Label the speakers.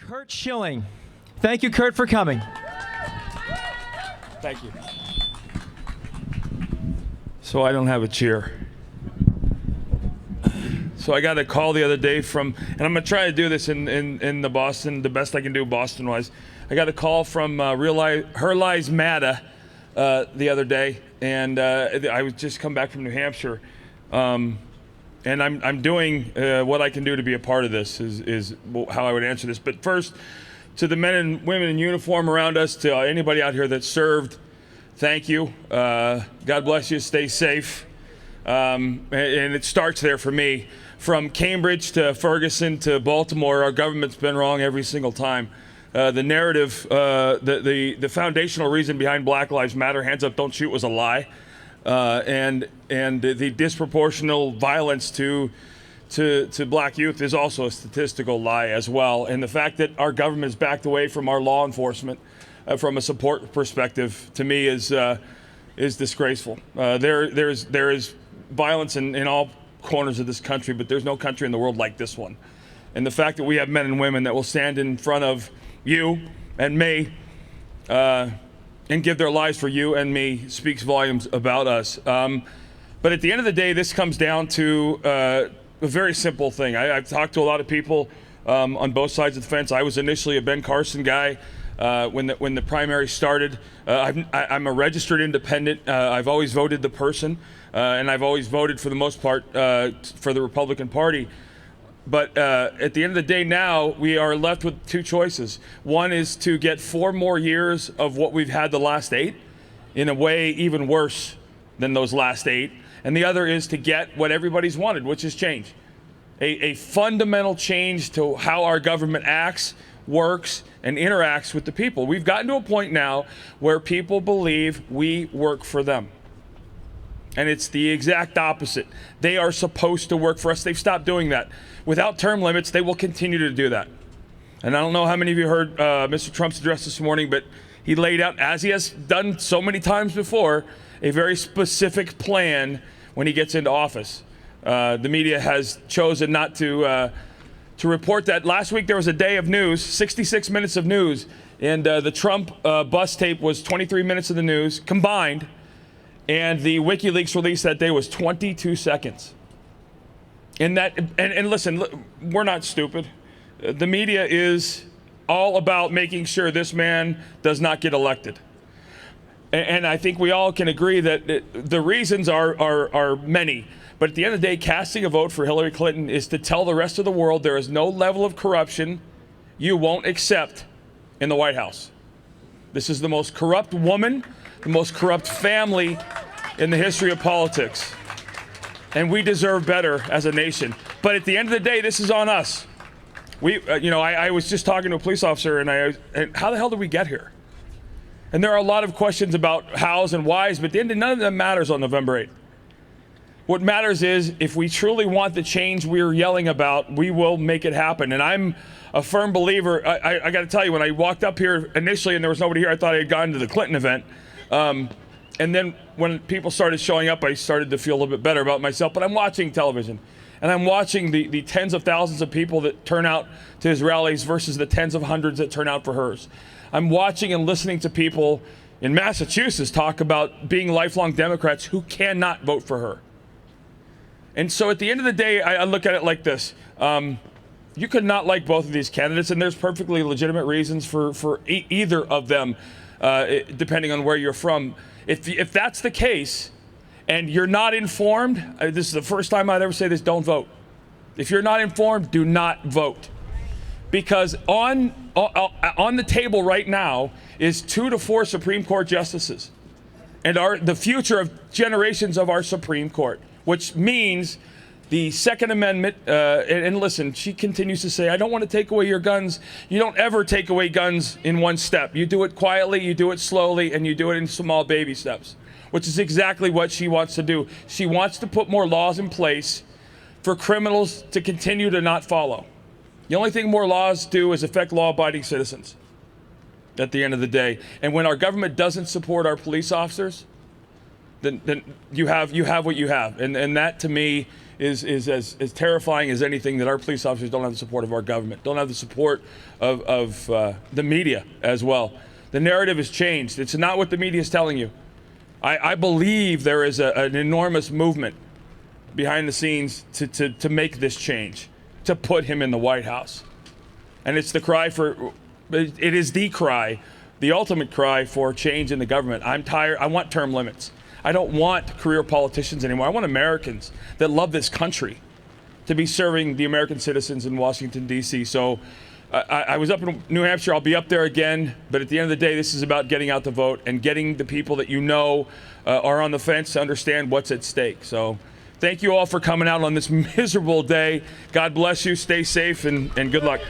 Speaker 1: Curt Schilling. Thank you, Curt, for coming.
Speaker 2: Thank you. So I don't have a chair. So I got a call the other day from, and I'm gonna try to do this in the Boston, the best I can do Boston-wise. I got a call from Her Lies Matter the other day, and I was just come back from New Hampshire, and I'm doing what I can do to be a part of this. Is how I would answer this. But first, to the men and women in uniform around us, to anybody out here that served, thank you. God bless you. Stay safe. And it starts there for me. From Cambridge to Ferguson to Baltimore, our government's been wrong every single time. The narrative, the foundational reason behind Black Lives Matter, hands up, don't shoot, was a lie. And the disproportional violence to black youth is also a statistical lie as well. And the fact that our government has backed away from our law enforcement from a support perspective, to me, is disgraceful. There is violence in all corners of this country, but there's no country in the world like this one. And the fact that we have men and women that will stand in front of you and me and give their lives for you and me speaks volumes about us. But at the end of the day, this comes down to a very simple thing. I've talked to a lot of people on both sides of the fence. I was initially a Ben Carson guy when the primary started. I'm a registered independent. I've always voted the person, and I've always voted, for the most part, for the Republican Party. But at the end of the day now, we are left with two choices. One is to get 4 more years of what we've had the last 8, in a way even worse than those last 8. And the other is to get what everybody's wanted, which is change. A fundamental change to how our government acts, works, and interacts with the people. We've gotten to a point now where people believe we work for them. And it's the exact opposite. They are supposed to work for us. They've stopped doing that. Without term limits, they will continue to do that. And I don't know how many of you heard Mr. Trump's address this morning, but he laid out, as he has done so many times before, a very specific plan when he gets into office. The media has chosen not to report that. Last week there was a day of news, 66 minutes of news, and the Trump bus tape was 23 minutes of the news combined, and the WikiLeaks release that day was 22 seconds. And listen, we're not stupid. The media is all about making sure this man does not get elected. And I think we all can agree that the reasons are many. But at the end of the day, casting a vote for Hillary Clinton is to tell the rest of the world there is no level of corruption you won't accept in the White House. This is the most corrupt woman, the most corrupt family in the history of politics. And we deserve better as a nation. But at the end of the day, this is on us. I was just talking to a police officer, and how the hell did we get here? And there are a lot of questions about hows and whys, but at the end, none of them matters on November 8th. What matters is, if we truly want the change we're yelling about, we will make it happen. And I'm a firm believer. I got to tell you, when I walked up here initially and there was nobody here, I thought I had gone to the Clinton event. And then when people started showing up, I started to feel a little bit better about myself. But I'm watching television, and I'm watching the tens of thousands of people that turn out to his rallies versus the tens of hundreds that turn out for hers. I'm watching and listening to people in Massachusetts talk about being lifelong Democrats who cannot vote for her. And so at the end of the day, I look at it like this. You could not like both of these candidates, and there's perfectly legitimate reasons for either of them, depending on where you're from. If that's the case, and you're not informed, this is the first time I'd ever say this, don't vote. If you're not informed, do not vote. Because on the table right now is 2 to 4 Supreme Court justices, and the future of generations of our Supreme Court, which means the Second Amendment, and listen, she continues to say, I don't want to take away your guns. You don't ever take away guns in one step. You do it quietly, you do it slowly, and you do it in small baby steps, which is exactly what she wants to do. She wants to put more laws in place for criminals to continue to not follow. The only thing more laws do is affect law-abiding citizens at the end of the day. And when our government doesn't support our police officers, then you have what you have, and that to me is as terrifying as anything, that our police officers don't have the support of our government, don't have the support of the media as well. The narrative has changed. It's not what the media is telling you. I believe there is an enormous movement behind the scenes to make this change, to put him in the White House. And it's the cry for, it is the cry, the ultimate cry for change in the government. I'm tired. I want term limits. I don't want career politicians anymore. I want Americans that love this country to be serving the American citizens in Washington, D.C. So I was up in New Hampshire. I'll be up there again. But at the end of the day, this is about getting out the vote and getting the people that you know are on the fence to understand what's at stake. So thank you all for coming out on this miserable day. God bless you. Stay safe and good luck.